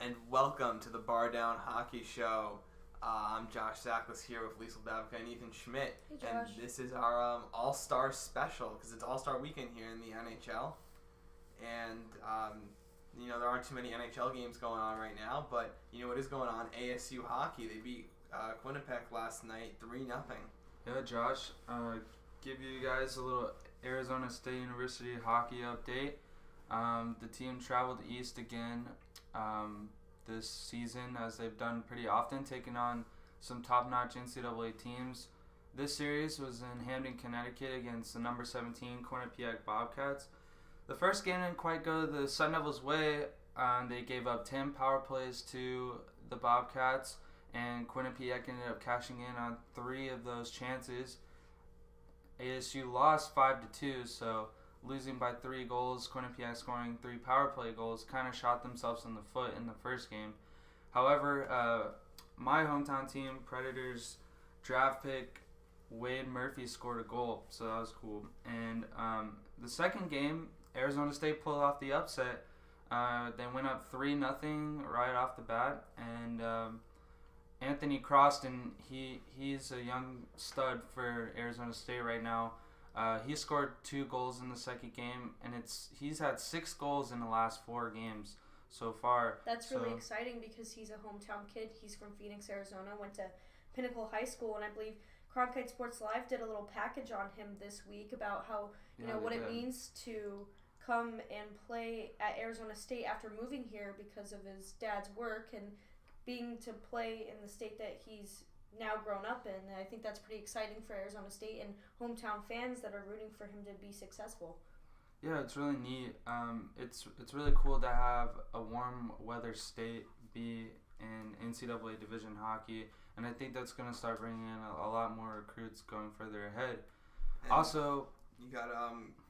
and welcome to the BarDown Hockey Show. I'm Josh Zackless here with Liesl Babica and Ethan Schmidt. Hey, Josh. And this is our All-Star special because it's All-Star weekend here in the NHL. And, there aren't too many NHL games going on right now, but you know what is going on? ASU hockey. They beat Quinnipiac last night 3-0. Yeah, Josh, give you guys a little Arizona State University hockey update. The team traveled east again this season, as they've done pretty often, taking on some top-notch NCAA teams. This series was in Hamden, Connecticut against the number 17 Quinnipiac Bobcats. The first game didn't quite go the Sun Devils' way. They gave up 10 power plays to the Bobcats, and Quinnipiac ended up cashing in on 3 of those chances. ASU lost 5-2, so losing by 3 goals, Quinnipiac scoring 3 power play goals, kind of shot themselves in the foot in the first game. However, my hometown team, Predators draft pick Wade Murphy scored a goal, so that was cool. And the second game, Arizona State pulled off the upset. They went up 3-0 right off the bat, and Anthony Croston, he's a young stud for Arizona State right now. He scored 2 goals in the second game, and he's had 6 goals in the last 4 games so far. That's really exciting because he's a hometown kid. He's from Phoenix, Arizona, went to Pinnacle High School, and I believe Cronkite Sports Live did a little package on him this week about how, what it means to come and play at Arizona State after moving here because of his dad's work and being to play in the state that he's now grown up in. And I think that's pretty exciting for Arizona State and hometown fans that are rooting for him to be successful. Yeah, it's really neat. It's really cool to have a warm weather state be in NCAA division hockey, and I think that's going to start bringing in a lot more recruits going further ahead. And also, you got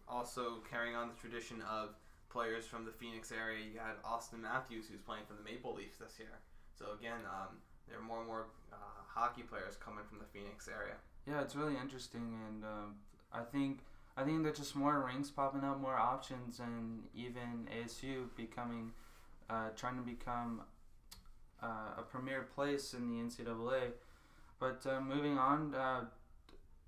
also carrying on the tradition of players from the Phoenix area. You got Austin Matthews, who's playing for the Maple Leafs this year. So again, there are more and more hockey players coming from the Phoenix area. Yeah, it's really interesting, and I think there's just more rings popping up, more options, and even ASU trying to become a premier place in the NCAA. But moving on,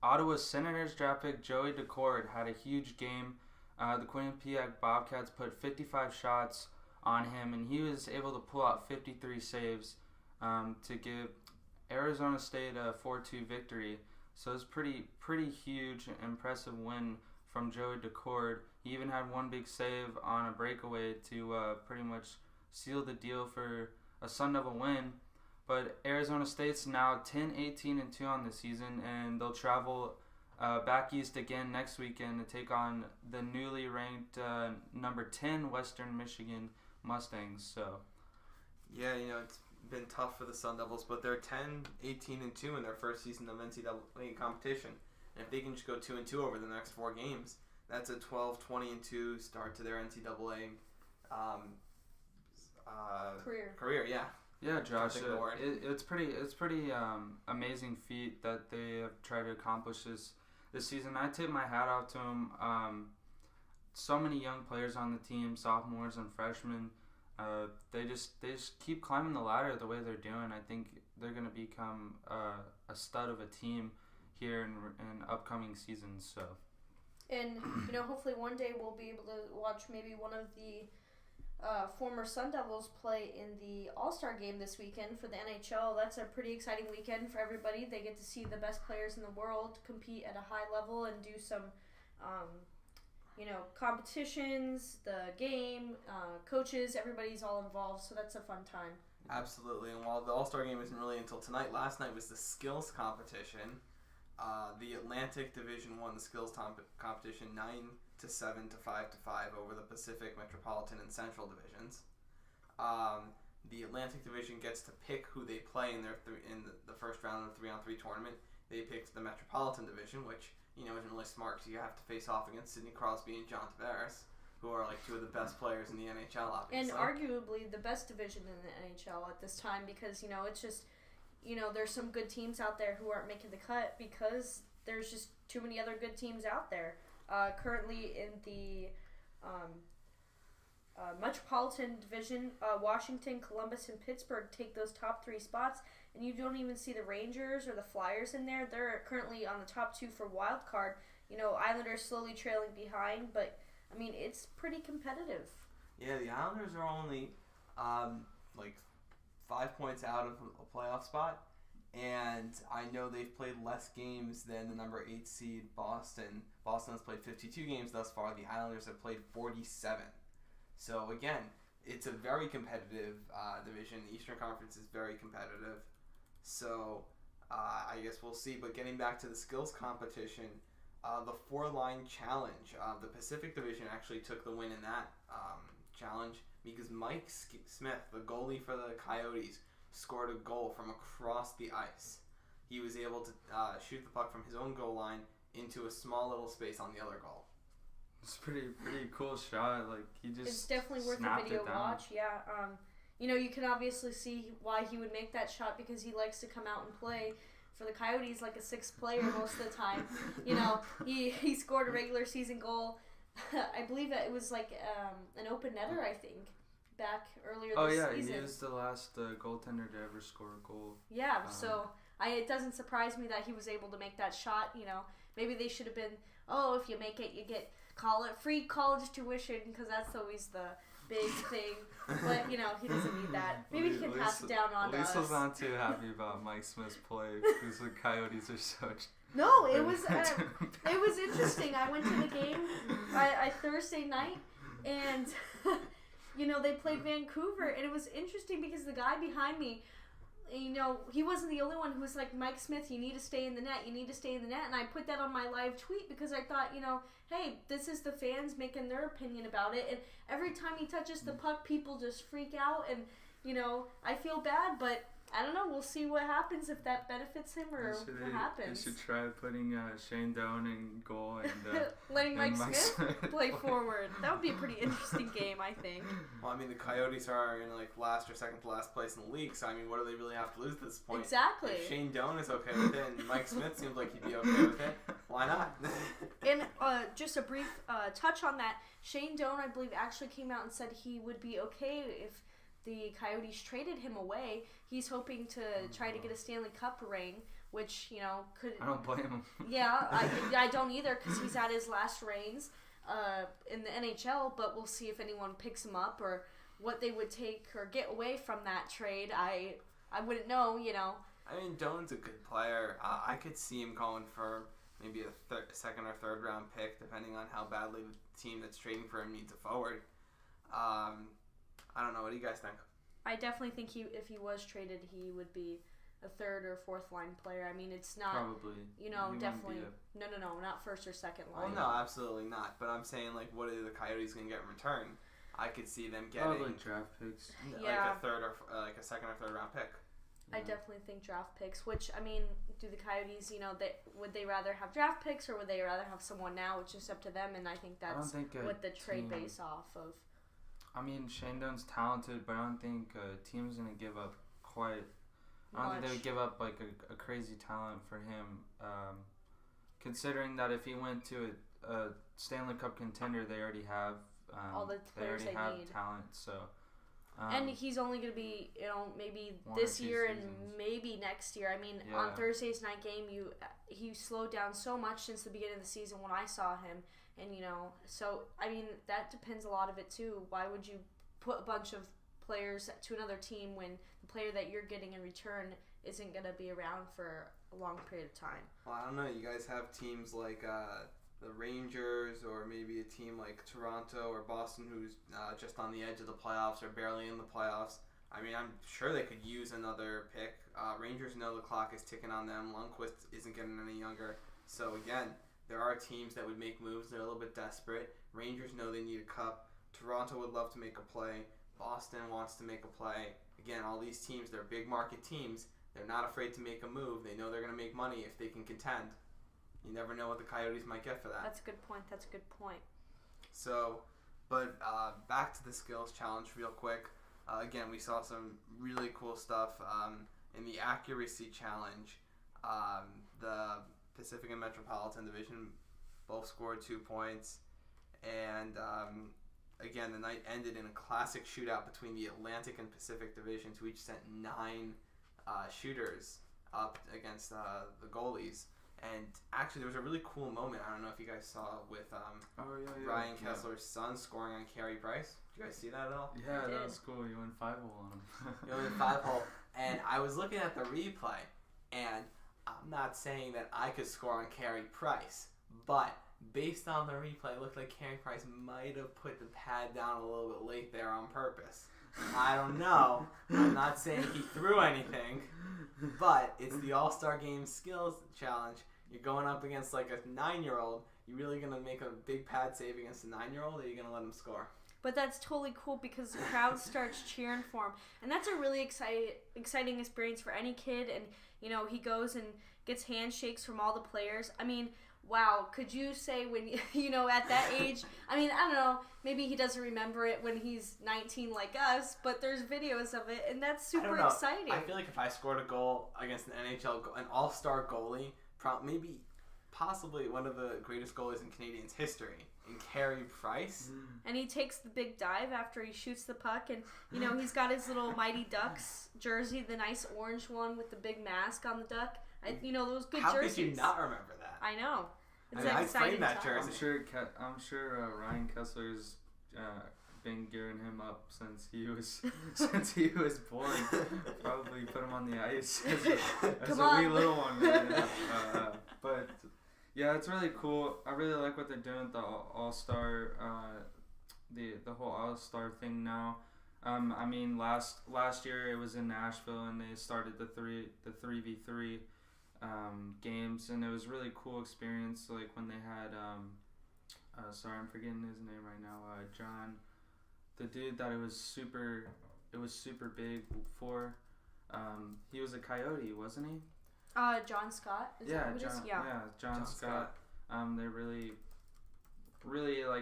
Ottawa Senators draft pick Joey Decord had a huge game. The Quinnipiac Bobcats put 55 shots on him, and he was able to pull out 53 saves to give Arizona State a 4-2 victory. So it's pretty huge, impressive win from Joey Decord. He even had one big save on a breakaway to pretty much seal the deal for a Sun Devil win. But Arizona State's now 10-18-2 on the season, and they'll travel back east again next weekend to take on the newly ranked number 10 Western Michigan Mustangs. So, yeah, it's been tough for the Sun Devils, but they're 10-18-2 in their first season of NCAA competition. And if they can just go 2-2 over the next 4 games, that's a 12-20-2 start to their NCAA career. Yeah. Yeah, Josh. It's pretty amazing feat that they have tried to accomplish this season. I tip my hat off to them. So many young players on the team, sophomores and freshmen. They just keep climbing the ladder the way they're doing. I think they're going to become a stud of a team here in upcoming seasons. So, and hopefully one day we'll be able to watch maybe one of the former Sun Devils play in the AllStar game this weekend for the NHL. That's a pretty exciting weekend for everybody. They get to see the best players in the world compete at a high level and do some competitions, the game, coaches, everybody's all involved, so that's a fun time. Absolutely, and while the All-Star game isn't really until tonight, last night was the skills competition. The Atlantic Division won the skills competition 9-7 to 5-5 over the Pacific, Metropolitan, and Central divisions. The Atlantic Division gets to pick who they play in the first round of the 3-on-3 tournament. They picked the Metropolitan Division, which isn't really smart because you have to face off against Sidney Crosby and John Tavares, who are like 2 of the best players in the NHL, obviously. And arguably the best division in the NHL at this time because, it's just, there's some good teams out there who aren't making the cut because there's just too many other good teams out there. Currently in the Metropolitan Division, Washington, Columbus, and Pittsburgh take those top 3 spots, and you don't even see the Rangers or the Flyers in there. They're currently on the top 2 for wild card. Islanders slowly trailing behind, but I mean it's pretty competitive. Yeah, the Islanders are only 5 points out of a playoff spot, and I know they've played less games than the number 8 seed Boston. Boston has played 52 games thus far. The Islanders have played 47. So again, it's a very competitive division. The Eastern Conference is very competitive. So I guess we'll see. But getting back to the skills competition, the 4-line challenge, the Pacific Division actually took the win in that challenge because Mike Smith, the goalie for the Coyotes, scored a goal from across the ice. He was able to shoot the puck from his own goal line into a small little space on the other goal. It's pretty cool shot. Like he just it's definitely worth a video watch. Yeah. You can obviously see why he would make that shot because he likes to come out and play for the Coyotes like a 6th player most of the time. He scored a regular season goal. I believe it was like an open netter, I think, back earlier this season. He was the last goaltender to ever score a goal. Yeah, so it doesn't surprise me that he was able to make that shot. Maybe they should have been, if you make it, you get free college tuition because that's always the big thing. But, he doesn't need that. Maybe he can pass it down on us. Lisa's not too happy about Mike Smith's play because the Coyotes are so... No, it was interesting. I went to the game Thursday night, and they played Vancouver, and it was interesting because the guy behind me, he wasn't the only one who was like, Mike Smith, you need to stay in the net. And I put that on my live tweet because I thought, hey, this is the fans making their opinion about it, and every time he touches the puck, people just freak out, and I feel bad, but I don't know. We'll see what happens if that benefits him or what happens. You should try putting Shane Doan in goal and letting Mike Smith play forward. That would be a pretty interesting game, I think. Well, I mean, the Coyotes are in last or second to last place in the league, so I mean, what do they really have to lose at this point? Exactly. If Shane Doan is okay with it, and Mike Smith seems like he'd be okay with it, why not? And just a brief touch on that, Shane Doan, I believe, actually came out and said he would be okay if the Coyotes traded him away. He's hoping to try to get a Stanley Cup ring, which, could... I don't blame him. Yeah, I don't either because he's at his last reigns in the NHL, but we'll see if anyone picks him up or what they would take or get away from that trade. I wouldn't know, I mean, Doan's a good player. I could see him going for maybe a second or third round pick, depending on how badly the team that's trading for him needs a forward. I don't know. What do you guys think? I definitely think if he was traded, he would be a 3rd or 4th line player. I mean, it's not... Probably. Definitely... No, not 1st or 2nd line. Well, no, absolutely not. But I'm saying, what are the Coyotes going to get in return? I could see them getting... Probably draft picks. Yeah. A 3rd or a 2nd or 3rd round pick. I definitely think draft picks, which, I mean, do the Coyotes, would they rather have draft picks or would they rather have someone now, which is up to them, and I think that's what the trade base off of. I mean, Shane Doan's talented, but I don't think a team's going to give up quite... I don't think they would give up, a crazy talent for him. Considering that if he went to a Stanley Cup contender, they already have... all the players they have need. Talent, so... and he's only going to be, maybe this year and maybe next year. I mean, on Thursday's night game, he slowed down so much since the beginning of the season when I saw him. And, so, I mean, that depends a lot of it, too. Why would you put a bunch of players to another team when the player that you're getting in return isn't going to be around for a long period of time? Well, I don't know. You guys have teams like the Rangers or maybe a team like Toronto or Boston who's just on the edge of the playoffs or barely in the playoffs. I mean, I'm sure they could use another pick. Rangers know the clock is ticking on them. Lundqvist isn't getting any younger. So, again, there are teams that would make moves. They're a little bit desperate. Rangers know they need a cup. Toronto would love to make a play. Boston wants to make a play. Again, all these teams, they're big market teams. They're not afraid to make a move. They know they're going to make money if they can contend. You never know what the Coyotes might get for that. That's a good point. So, but back to the skills challenge real quick. Again, we saw some really cool stuff in the accuracy challenge. The Pacific and Metropolitan Division both scored 2 points. And again, the night ended in a classic shootout between the Atlantic and Pacific divisions, who each sent 9 shooters up against the goalies. And actually, there was a really cool moment. I don't know if you guys saw with Ryan Kessler's son scoring on Carey Price. Did you guys see that at all? Yeah, that was cool. You went 5-hole on him. You went 5-hole. And I was looking at the replay, and I'm not saying that I could score on Carey Price, but based on the replay, it looked like Carey Price might have put the pad down a little bit late there on purpose. I don't know. I'm not saying he threw anything, but it's the All-Star Game Skills Challenge. You're going up against like a 9-year-old. You really going to make a big pad save against a 9-year-old, or are you going to let him score? But that's totally cool because the crowd starts cheering for him. And that's a really exciting experience for any kid. And, he goes and gets handshakes from all the players. I mean, wow, could you say when, at that age, I don't know, maybe he doesn't remember it when he's 19 like us, but there's videos of it, and that's super exciting. I feel like if I scored a goal against an an all-star goalie, possibly one of the greatest goalies in Canadians' history, in Carey Price. And he takes the big dive after he shoots the puck, and, he's got his little Mighty Ducks jersey, the nice orange one with the big mask on the duck. Those good jerseys. How could you not remember that? I know. It's I framed that jersey. I'm sure Ryan Kessler's been gearing him up since he was born. Probably put him on the ice as a wee little one. But yeah, it's really cool. I really like what they're doing with the All-Star, the whole All-Star thing now. Last year it was in Nashville and they started the 3v3 games, and it was a really cool experience. Like when they had sorry, I'm forgetting his name right now. John, the dude that it was super big for. He was a Coyote, wasn't he? John Scott. Is that who it is? John Scott. They really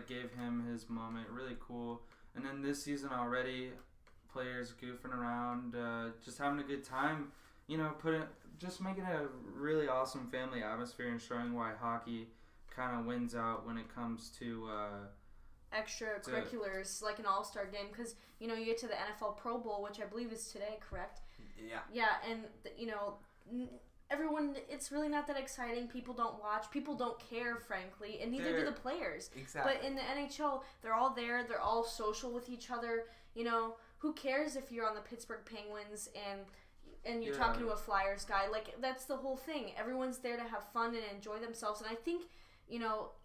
gave him his moment. Really cool. And then this season already, players goofing around, just having a good time. Just making a really awesome family atmosphere and showing why hockey kind of wins out when it comes to extracurriculars like an All-Star game, because you get to the NFL Pro Bowl, which I believe is today, correct? Yeah, and everyone, it's really not that exciting. People don't watch. People don't care, frankly, and neither do the players. Exactly. But in the NHL, they're all there. They're all social with each other. Who cares if you're on the Pittsburgh Penguins and you're talking to a Flyers guy? Like, that's the whole thing. Everyone's there to have fun and enjoy themselves. And I think,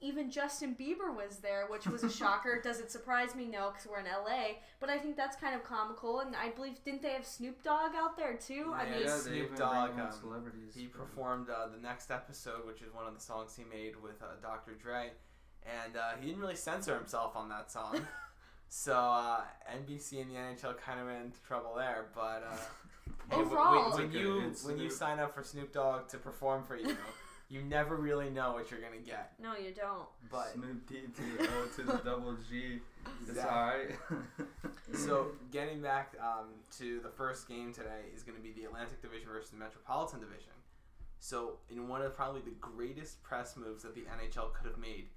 even Justin Bieber was there, which was a shocker. Does it surprise me? No, because we're in LA. But I think that's kind of comical. And I believe, didn't they have Snoop Dogg out there too? Snoop Dogg, he performed the next episode, which is one of the songs he made with Dr. Dre. And he didn't really censor himself on that song. So NBC and the NHL kind of went into trouble there. But overall, when you sign up for Snoop Dogg to perform for you, you never really know what you're gonna get. No, you don't. But Snoop D to the O to the double G. It's alright. So getting back to the first game today is going to be the Atlantic Division versus the Metropolitan Division. So in one of probably the greatest press moves that the NHL could have made,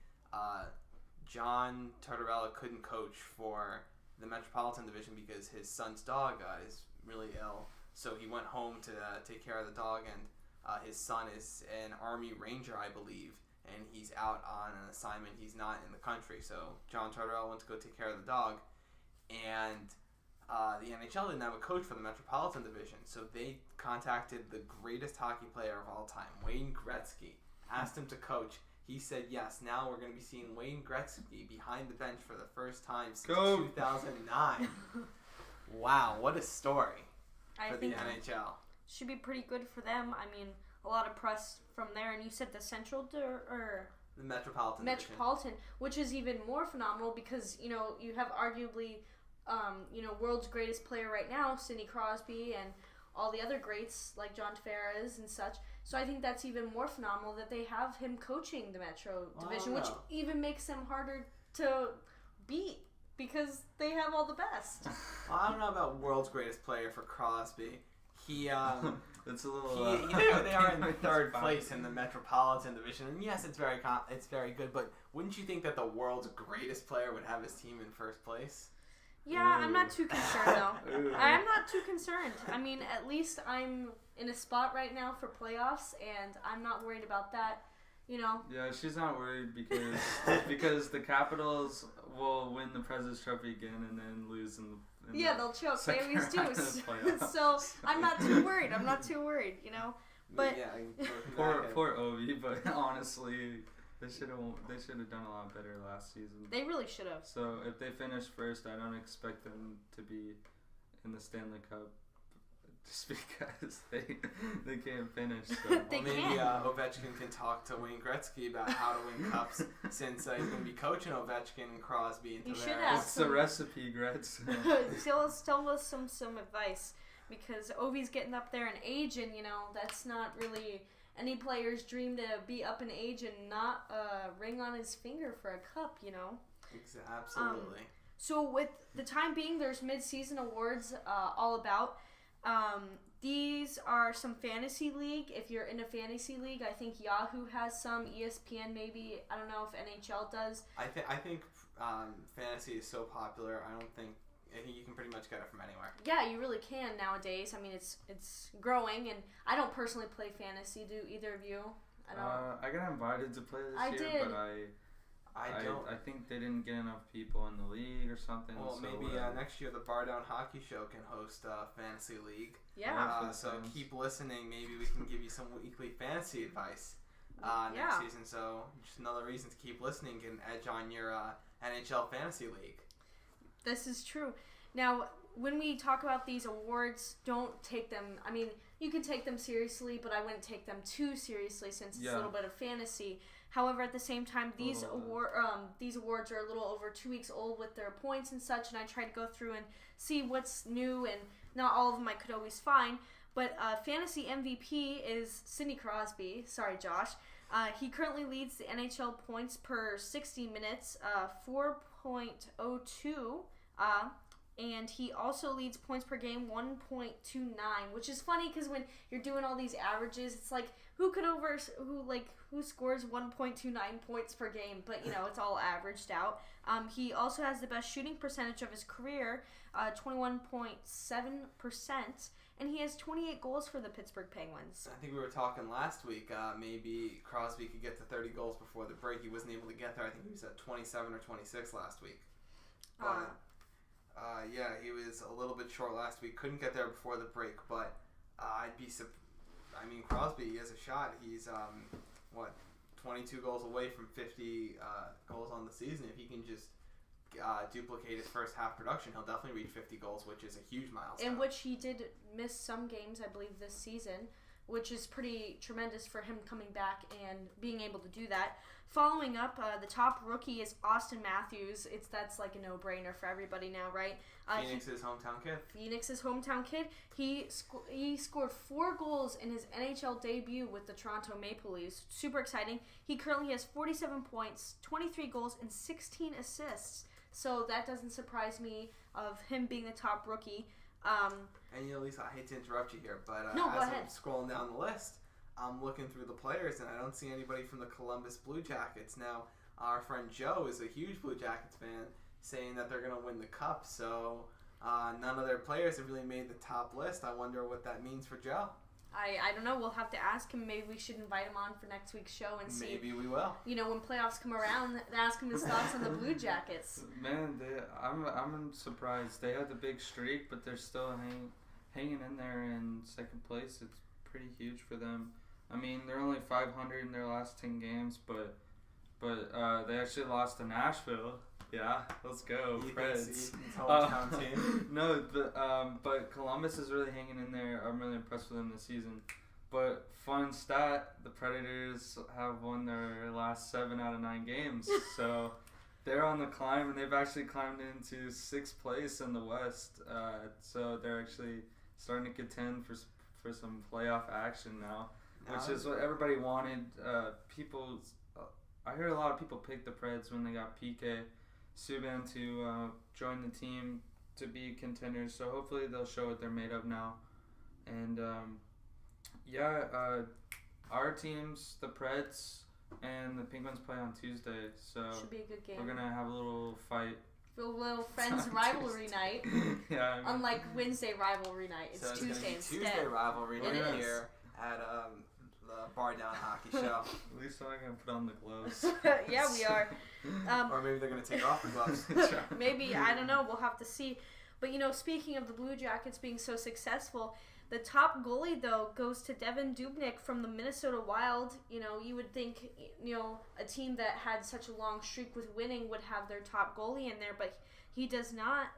John Tortorella couldn't coach for the Metropolitan Division because his son's dog is really ill. So he went home to take care of the dog, and his son is an Army Ranger, I believe, and he's out on an assignment. He's not in the country. So John Tortorella went to go take care of the dog, and the NHL didn't have a coach for the Metropolitan Division. So they contacted the greatest hockey player of all time, Wayne Gretzky, asked him to coach. He said yes. Now we're going to be seeing Wayne Gretzky behind the bench for the first time since 2009. Wow, what a story for the NHL. Should be pretty good for them. I mean, a lot of press from there. And you said the Central or the Metropolitan Division, which is even more phenomenal because you have arguably world's greatest player right now, Sidney Crosby, and all the other greats like John Tavares and such. So I think that's even more phenomenal that they have him coaching the Metro Division, which even makes them harder to beat because they have all the best. Well, I don't know about world's greatest player for Crosby. He It's a little. They are in third place in the Metropolitan Division, and yes, it's very good. But wouldn't you think that the world's greatest player would have his team in first place? Yeah, I'm not too concerned though. I'm not too concerned. I mean, at least I'm in a spot right now for playoffs, and I'm not worried about that. Yeah, she's not worried because the Capitals will win the President's Trophy again and then lose in the they'll choke. They always do. So I'm not too worried. But poor Ovi. But honestly, they should have done a lot better last season. They really should have. So if they finish first, I don't expect them to be in the Stanley Cup. Just because they can't finish. So. Maybe Ovechkin can talk to Wayne Gretzky about how to win cups since he's going to be coaching Ovechkin and Crosby. You should ask. It's the recipe, Gretz. Tell us some advice because Ovi's getting up there in age, and that's not really any player's dream to be up in age and not a ring on his finger for a cup. Absolutely. So with the time being, there's mid-season awards all about. These are some fantasy league. If you're in a fantasy league, I think Yahoo has some, ESPN maybe. I don't know if NHL does. I think fantasy is so popular. I think you can pretty much get it from anywhere. Yeah, you really can nowadays. I mean, it's growing, and I don't personally play fantasy. Do either of you? I got invited to play this year, but I think they didn't get enough people in the league or something. Well, so maybe next year the BarDown Hockey Show can host a fantasy league. Yeah. So keep listening. Maybe we can give you some weekly fantasy advice next season. So just another reason to keep listening, get an edge on your NHL fantasy league. This is true. Now, when we talk about these awards, don't take them. I mean, you can take them seriously, but I wouldn't take them too seriously since it's a little bit of fantasy. However, at the same time, these awards are a little over 2 weeks old with their points and such, and I try to go through and see what's new, and not all of them I could always find. But fantasy MVP is Sidney Crosby. Sorry, Josh. He currently leads the NHL points per 60 minutes, 4.02. And he also leads points per game 1.29, which is funny because when you're doing all these averages, it's like who scores 1.29 points per game, but it's all averaged out. He also has the best shooting percentage of his career, 21.7%, and he has 28 goals for the Pittsburgh Penguins. I think we were talking last week. Maybe Crosby could get to 30 goals before the break. He wasn't able to get there. I think he was at 27 or 26 last week. But he was a little bit short last week. Couldn't get there before the break, but Crosby has a shot. He's 22 goals away from 50 goals on the season. If he can just duplicate his first half production, he'll definitely reach 50 goals, which is a huge milestone. In which he did miss some games, I believe, this season, which is pretty tremendous for him coming back and being able to do that. Following up, the top rookie is Austin Matthews. That's like a no-brainer for everybody now, right? Phoenix's hometown kid. He scored 4 goals in his NHL debut with the Toronto Maple Leafs. Super exciting. He currently has 47 points, 23 goals, and 16 assists. So that doesn't surprise me of him being the top rookie. And Lisa, I hate to interrupt you here, but no, as I'm scrolling down the list, I'm looking through the players, and I don't see anybody from the Columbus Blue Jackets. Now, our friend Joe is a huge Blue Jackets fan, saying that they're going to win the Cup, so none of their players have really made the top list. I wonder what that means for Joe. I don't know. We'll have to ask him. Maybe we should invite him on for next week's show and see. Maybe we will. When playoffs come around, ask him his thoughts on the Blue Jackets. Man, I'm surprised. They had the big streak, but they're still hanging in there in second place. It's pretty huge for them. I mean, they're only 500 in their last 10 games, but they actually lost to Nashville. Yeah, let's go, Preds. No, but Columbus is really hanging in there. I'm really impressed with them this season. But fun stat, the Predators have won their last 7 out of 9 games. So they're on the climb, and they've actually climbed into 6th place in the West. So they're actually starting to contend for some playoff action now, which is what everybody wanted. I heard a lot of people pick the Preds when they got PK Subban to join the team to be contenders. So hopefully they'll show what they're made of now. And Yeah, our teams, the Preds and the Penguins, play on Tuesday, so should be a good game. We're gonna have a little fight. A little friends rivalry night. Yeah. I mean, unlike Wednesday rivalry night, it's Tuesday instead. Tuesday rivalry night is. here at the BarDown hockey show. At least I'm gonna put on the gloves. Yeah, we are. Or maybe they're gonna take off the gloves. Maybe, I don't know. We'll have to see. But speaking of the Blue Jackets being so successful, the top goalie though goes to Devin Dubnyk from the Minnesota Wild. You would think a team that had such a long streak with winning would have their top goalie in there, but he does not.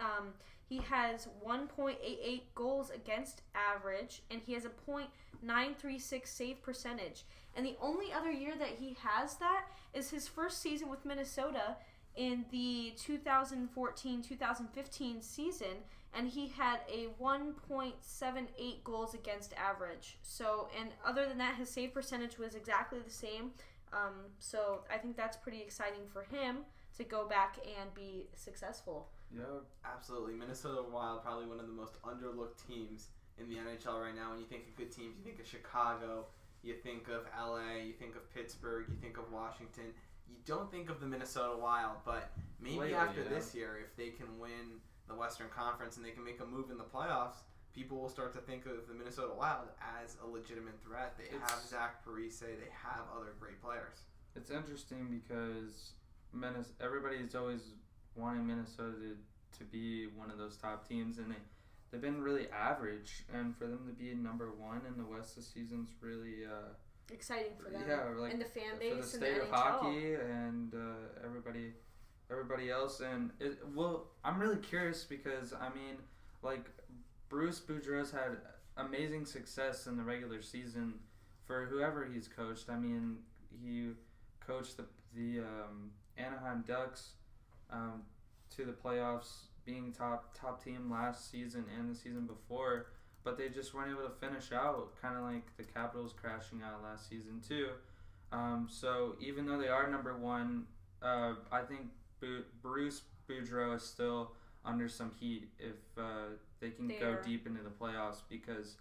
He has 1.88 goals against average, and he has a .936 save percentage. And the only other year that he has that is his first season with Minnesota in the 2014-2015 season, and he had a 1.78 goals against average. So, and other than that, his save percentage was exactly the same. So I think that's pretty exciting for him to go back and be successful. Yeah, absolutely. Minnesota Wild, probably one of the most underlooked teams in the NHL right now. When you think of good teams, you think of Chicago, you think of LA, you think of Pittsburgh, you think of Washington. You don't think of the Minnesota Wild, but maybe after this year, if they can win the Western Conference and they can make a move in the playoffs, people will start to think of the Minnesota Wild as a legitimate threat. They have Zach Parise, they have other great players. It's interesting because everybody's always wanting Minnesota to be one of those top teams, and they've been really average, and for them to be number one in the West this season's really exciting for them. Yeah, like and the fan base for the state and the of NHL. hockey and everybody else. And I'm really curious because Bruce Boudreau's had amazing success in the regular season for whoever he's coached. I mean, he coached the Anaheim Ducks to the playoffs, being top team last season and the season before, but they just weren't able to finish out, kind of like the Capitals crashing out last season too. So even though they are number one, I think Bruce Boudreau is still under some heat if they can go deep into the playoffs, because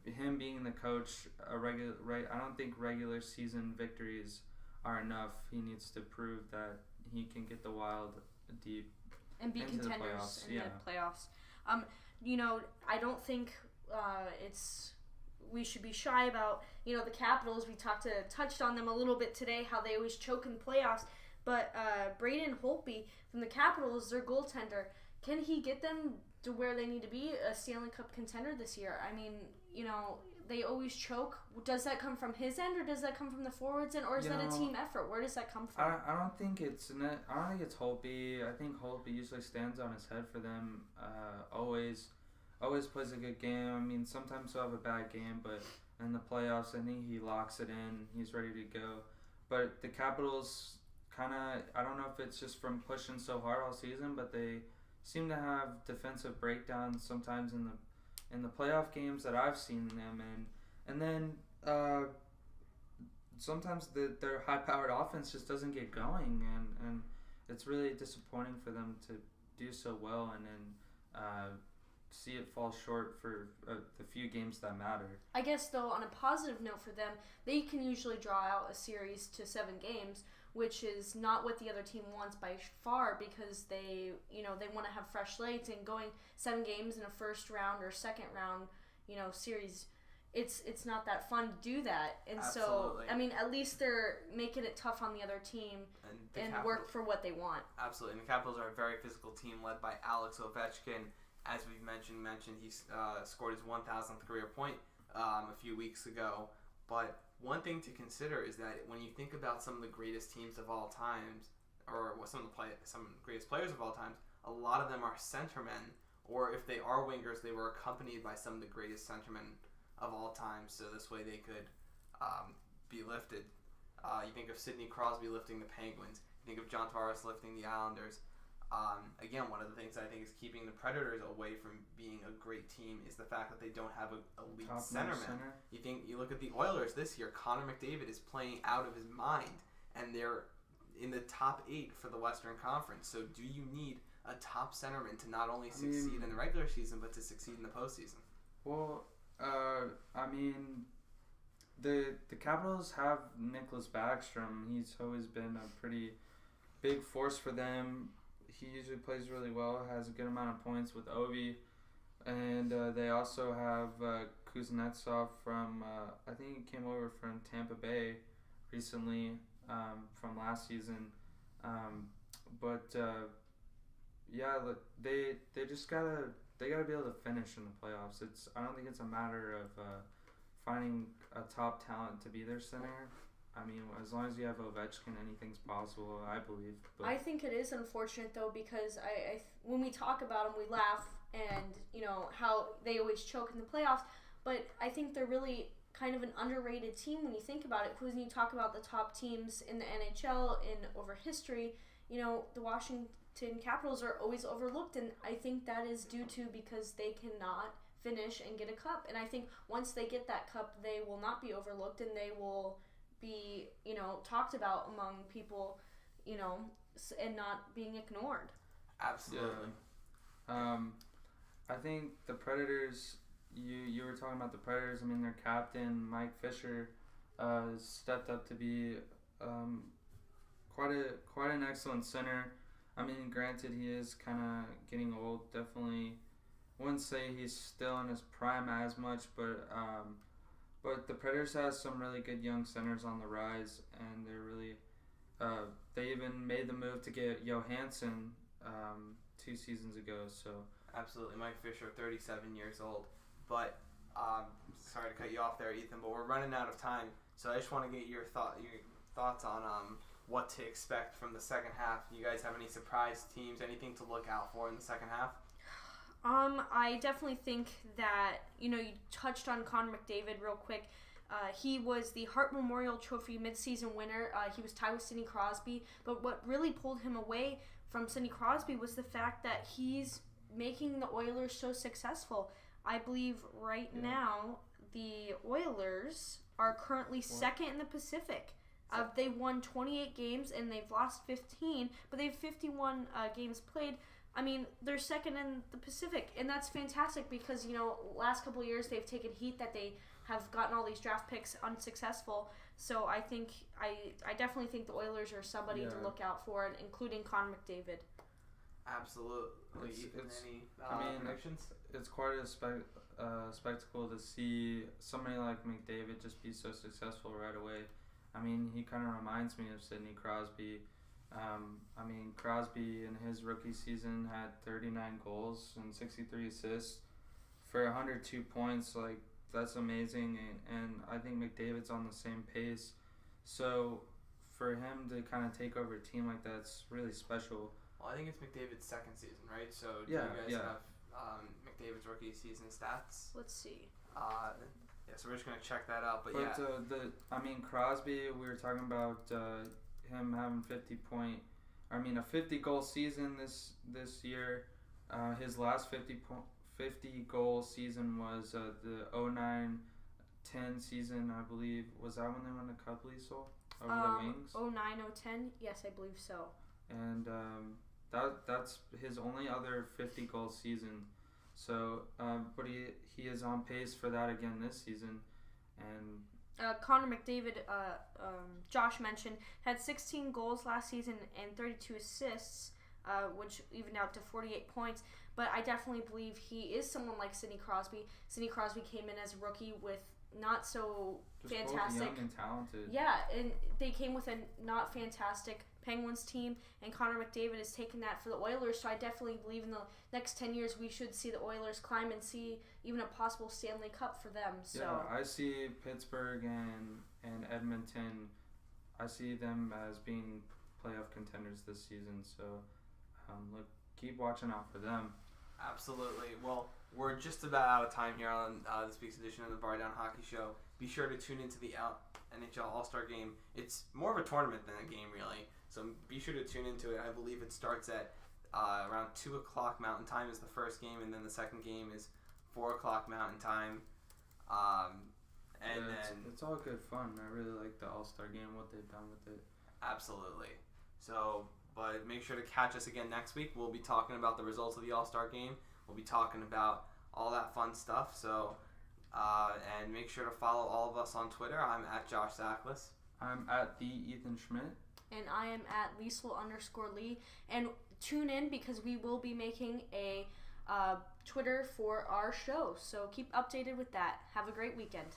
him being the coach, I don't think regular season victories are enough. He needs to prove that he can get the Wild deep and be into contenders the in the playoffs. I don't think we should be shy about the Capitals. We touched on them a little bit today, how they always choke in the playoffs. But Braden Holtby from the Capitals, their goaltender, can he get them to where they need to be, a Stanley Cup contender this year? I mean, they always choke. Does that come from his end, or does that come from the forwards end, or is that a team effort? Where does that come from? I don't think it's Holtby. I think Holtby usually stands on his head for them. Always plays a good game. I mean, sometimes he'll have a bad game, but in the playoffs, I think he locks it in. He's ready to go. But the Capitals kind of, I don't know if it's just from pushing so hard all season, but they seem to have defensive breakdowns sometimes in the playoff games that I've seen them in. And then sometimes their high-powered offense just doesn't get going, and it's really disappointing for them to do so well and then see it fall short for the few games that matter. I guess, though, on a positive note for them, they can usually draw out a series to 7 games, which is not what the other team wants by far, because they want to have fresh legs, and going 7 games in a first round or second round, series, it's not that fun to do that. And Absolutely. So, I mean, at least they're making it tough on the other team and work for what they want. Absolutely. And the Capitals are a very physical team led by Alex Ovechkin. As we've mentioned he scored his 1,000th career point a few weeks ago. But one thing to consider is that when you think about some of the greatest teams of all times, or some greatest players of all times, a lot of them are centermen, or if they are wingers, they were accompanied by some of the greatest centermen of all time. So this way they could be lifted. You think of Sidney Crosby lifting the Penguins. You think of John Tavares lifting the Islanders. Again, one of the things I think is keeping the Predators away from being a great team is the fact that they don't have an elite centerman. You look at the Oilers this year. Connor McDavid is playing out of his mind, and they're in the top 8 for the Western Conference. So do you need a top centerman to not only succeed in the regular season, but to succeed in the postseason? Well, I mean, the Capitals have Nicholas Backstrom. He's always been a pretty big force for them. He usually plays really well, has a good amount of points with Ovi. And they also have Kuznetsov from, I think he came over from Tampa Bay recently from last season. They just gotta be able to finish in the playoffs. I don't think it's a matter of finding a top talent to be their center. I mean, as long as you have Ovechkin, anything's possible, I believe. But I think it is unfortunate, though, because when we talk about them, we laugh and, how they always choke in the playoffs. But I think they're really kind of an underrated team when you think about it. Because when you talk about the top teams in the NHL over history, the Washington Capitals are always overlooked. And I think that is due to because they cannot finish and get a cup. And I think once they get that cup, they will not be overlooked and they will be, talked about among people, and not being ignored. Absolutely. Yeah. I think the Predators, you were talking about the Predators. I mean, their captain, Mike Fisher, stepped up to be quite an excellent center. I mean, granted, he is kind of getting old. Definitely wouldn't say he's still in his prime as much, but the Predators have some really good young centers on the rise, and they're really they even made the move to get Johansson 2 seasons ago. So absolutely, Mike Fisher, 37 years old. But sorry to cut you off there, Ethan, but we're running out of time. So I just want to get your thoughts on what to expect from the second half. You guys have any surprise teams, anything to look out for in the second half? I definitely think that, you touched on Connor McDavid real quick. He was the Hart Memorial Trophy midseason winner. He was tied with Sidney Crosby. But what really pulled him away from Sidney Crosby was the fact that he's making the Oilers so successful. I believe now the Oilers are currently second in the Pacific. They've won 28 games and they've lost 15, but they have 51 games played. I mean, they're second in the Pacific, and that's fantastic because, last couple of years they've taken heat that they have gotten all these draft picks unsuccessful. So I think I definitely think the Oilers are somebody to look out for, including Connor McDavid. Absolutely. Any predictions? It's quite a spectacle to see somebody like McDavid just be so successful right away. I mean, he kind of reminds me of Sidney Crosby. Crosby in his rookie season had 39 goals and 63 assists for 102 points. Like, that's amazing. And I think McDavid's on the same pace. So for him to kind of take over a team like that's really special. Well, I think it's McDavid's second season, right? So do you guys have McDavid's rookie season stats? Let's see. So we're just going to check that out. But Crosby, we were talking about him having a 50 goal season this year. His last 50 goal season was the 09-10 season, I believe. Was that when they won the Cup, Liesl? Over the Wings? 09-010? Yes, I believe so. And that's his only other 50 goal season. So, but he is on pace for that again this season. And Connor McDavid, Josh mentioned, had 16 goals last season and 32 assists, which evened out to 48 points. But I definitely believe he is someone like Sidney Crosby. Sidney Crosby came in as a rookie with not so just fantastic. Both young and talented. Yeah, and they came with a not fantastic Penguins team, and Connor McDavid has taken that for the Oilers. So I definitely believe in the next 10 years we should see the Oilers climb and see even a possible Stanley Cup for them. So yeah, I see Pittsburgh and Edmonton. I see them as being playoff contenders this season. So keep watching out for them. Absolutely. Well, we're just about out of time here on this week's edition of the BarDown Hockey Show. Be sure to tune into the NHL All-Star Game. It's more of a tournament than a game, really. So be sure to tune into it. I believe it starts at around 2 o'clock Mountain Time is the first game, and then the second game is 4 o'clock Mountain Time. It's all good fun. I really like the All-Star Game, what they've done with it. Absolutely. So, but make sure to catch us again next week. We'll be talking about the results of the All-Star Game. We'll be talking about all that fun stuff. So And make sure to follow all of us on Twitter. I'm at Josh Zacklis. I'm at the Ethan Schmidt. And I am at Liesl_Lee. And tune in because we will be making a Twitter for our show. So keep updated with that. Have a great weekend.